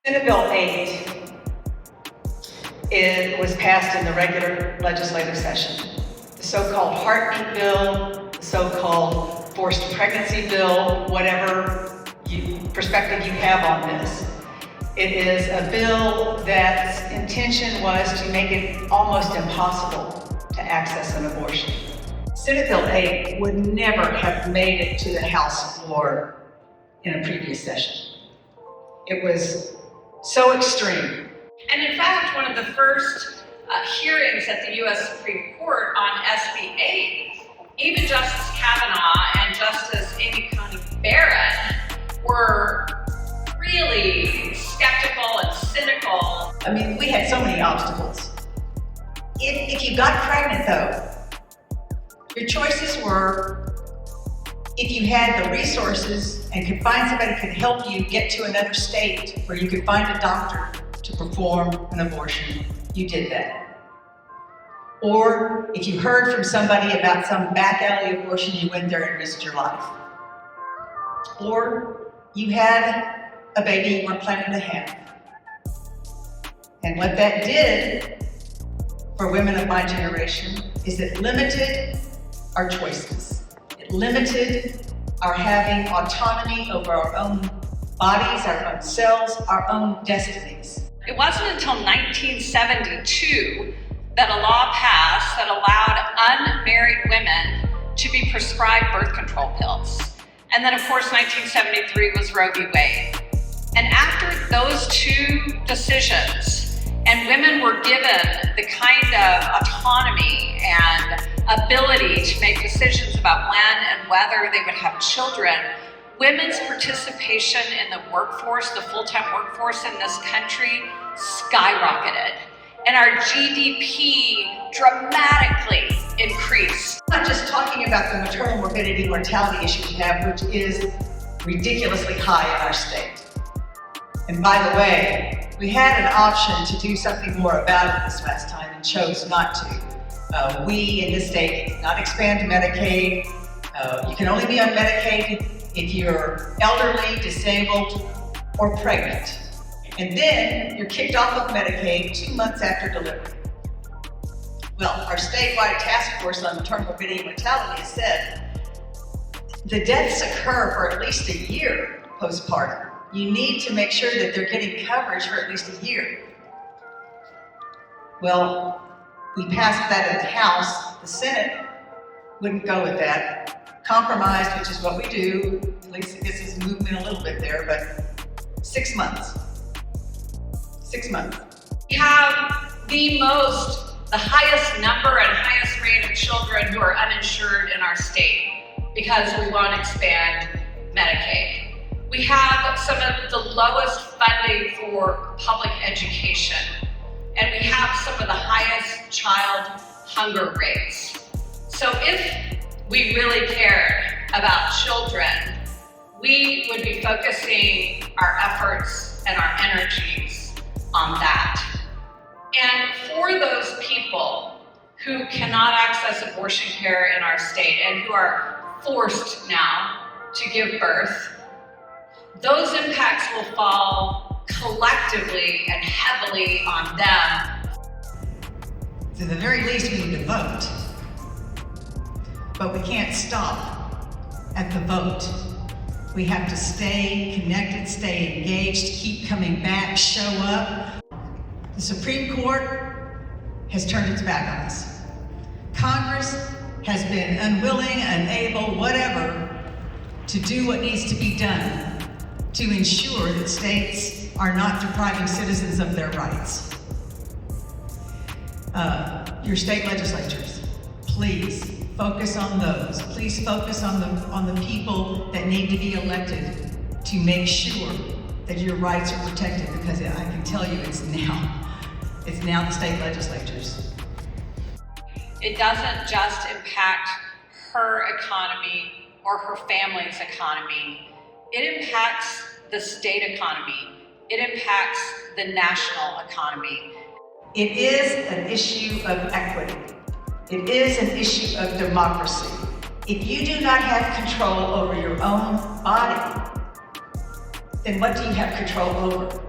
Senate Bill 8 was passed in the regular legislative session. The so-called heartbeat bill, the so-called forced pregnancy bill, whatever perspective you have on this. It is a bill that's intention was to make it almost impossible to access an abortion. Senate Bill 8 would never have made it to the House floor in a previous session. It was so extreme. And in fact, one of the first hearings at the U.S. Supreme Court on SB 8, even Justice Kavanaugh and Justice Amy Coney Barrett were really skeptical and cynical. I mean, we had so many obstacles. If you got pregnant though, your choices were, if you had the resources and could find somebody who could help you get to another state where you could find a doctor to perform an abortion, you did that. Or if you heard from somebody about some back alley abortion, you went there and risked your life. Or you had a baby you weren't planning to have. And what that did for women of my generation is it limited our choices. It limited our having autonomy over our own bodies, our own selves, our own destinies. It wasn't until 1972 that a law passed that allowed unmarried women to be prescribed birth control pills. And then of course 1973 was Roe v. Wade. And after those two decisions, and women were given the kind of autonomy and ability to make decisions about when and whether they would have children, women's participation in the workforce, the full-time workforce in this country, skyrocketed. And our GDP dramatically increased. I'm not just talking about the maternal morbidity mortality issue we have, which is ridiculously high in our state. And by the way, we had an option to do something more about it this last time and chose not to. We in this state did not expand to Medicaid. You can only be on Medicaid if you're elderly, disabled, or pregnant. And then you're kicked off of Medicaid 2 months after delivery. Well, our statewide task force on maternal morbidity and mortality has said the deaths occur for at least a year postpartum. You need to make sure that they're getting coverage for at least a year. Well, we passed that in the House. The Senate wouldn't go with that. Compromised, which is what we do. At least this is movement a little bit there, but 6 months. 6 months. We have the highest number and highest rate of children who are uninsured in our state because we want to expand Medicaid. We have some of the lowest funding for public education, and we have some of the highest child hunger rates. So if we really cared about children, we would be focusing our efforts and our energies on that. And for those people who cannot access abortion care in our state and who are forced now to give birth, those impacts will fall collectively and heavily on them. At the very least, we need to vote. But we can't stop at the vote. We have to stay connected, stay engaged, keep coming back, show up. The Supreme Court has turned its back on us. Congress has been unwilling, unable, whatever, to do what needs to be done to ensure that states are not depriving citizens of their rights. Your state legislatures, please focus on those. Please focus on the people that need to be elected to make sure that your rights are protected, because I can tell you it's now the state legislatures. It doesn't just impact her economy or her family's economy. It impacts the state economy. It impacts the national economy. It is an issue of equity. It is an issue of democracy. If you do not have control over your own body, then what do you have control over?